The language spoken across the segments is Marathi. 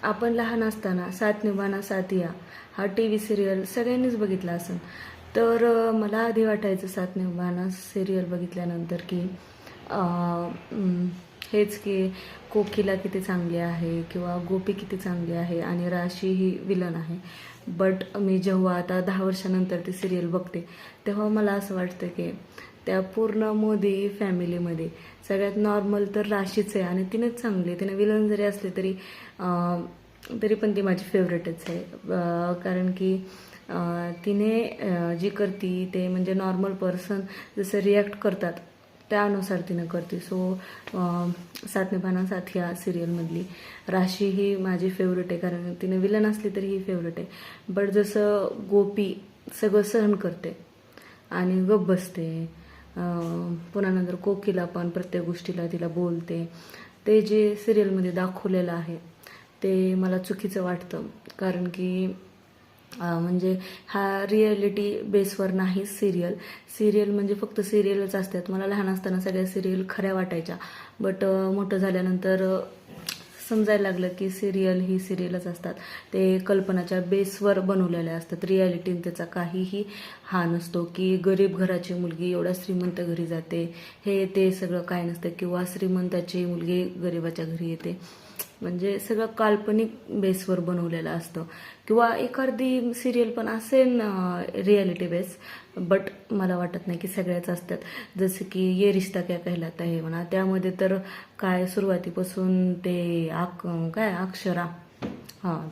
आपण लहान असताना साथ निभाना साथिया हा TV सिरियल सगळ्यांनीच बघितला असेल. तर मला आधी वाटायचं साथ निभाना सिरियल बघितल्यानंतर की हेच की कोकिला किती चांगली आहे किंवा गोपी किती चांगली आहे आणि राशी ही विलन आहे. बट मी जेव्हा आता 10 वर्षानंतर ती सिरियल बघते तेव्हा मला असं वाटतं की त्या पूर्ण मोदी फॅमिलीमध्ये सगळ्यात नॉर्मल तर राशीच आहे आणि तिनेच चांगली. तिने विलन जरी असले तरी पण ती माझी फेवरेटच आहे. कारण की तिने जी करती ते म्हणजे नॉर्मल पर्सन जसं रिॲक्ट करतात त्यानुसार तिनं करते. सो साथ निभाना साथिया सिरियलमधली राशी ही माझी फेवरेट आहे, कारण तिने विलन असली तरी ही फेवरेट आहे. बट जसं गोपी सगळं सहन करते आणि गप्प बसते, पुन्हा नंतर कोकिला पण प्रत्येक गोष्टीला तिला बोलते, ते जे सिरियलमध्ये दाखवलेलं आहे ते मला चुकीचं वाटतं. कारण की म्हणजे हा रिॲलिटी बेसवर नाही सिरियल म्हणजे फक्त सिरियलच असतात. मला लहान असताना सगळ्या सिरियल खऱ्या वाटायच्या, बट मोठं झाल्यानंतर समजायला लागलं की सिरियल ही सिरियलच असतात. ते कल्पनाच्या बेसवर बनवलेल्या असतात. रिॲलिटीन त्याचा काहीही हा नसतो की गरीब घराची मुलगी एवढ्या श्रीमंत घरी जाते, हे ते सगळं काय नसतं. किंवा श्रीमंताची मुलगी गरिबाच्या घरी येते, म्हणजे सगळं काल्पनिक बेसवर बनवलेलं असतं. किंवा एखादी सिरियल पण असेल रिॲलिटी बेस, बट मला वाटत नाही की सगळ्याच असतात. जसं की ये रिश्ता क्या कहलाता है म्हणा, त्यामध्ये तर काय सुरुवातीपासून ते अक्षरा,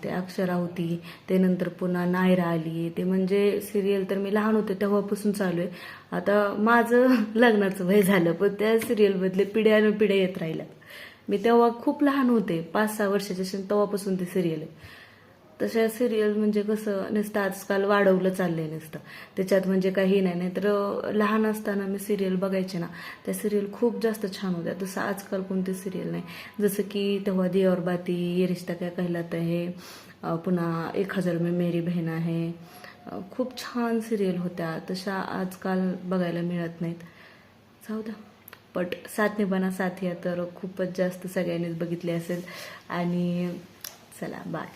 ते अक्षरा होती, ते नंतर पुन्हा नायरा आली. ते म्हणजे सिरियल तर मी लहान होते तेव्हापासून चालू आहे. आता माझं लग्नाचं वय झालं, पण त्या सिरियलमधले पिढ्यानपिढ्या येत राहिल्या. मी तेव्हा खूप लहान होते, 5-6 वर्षाचे, तेव्हापासून ती सिरियल आहे. तशा सिरियल म्हणजे कसं नुसतं आजकाल वाढवलं चाललंय नुसतं, त्याच्यात म्हणजे काही नाही. तर लहान असताना मी सिरियल बघायचे ना, त्या सिरियल खूप जास्त छान होत्या. तसं आजकाल कोणती सिरियल नाही. जसं की तेव्हा दिया और बाती, ये रिश्ता क्या कहलाता है, पुन्हा 1000 में मेरी बहन आहे, खूप छान सिरियल होत्या. तशा आजकाल बघायला मिळत नाहीत. जाऊ द्या. बट साथ निभाना साथिया तर खूपच जास्त सगळ्यांनीच बघितली असेल. आणि चला बाय.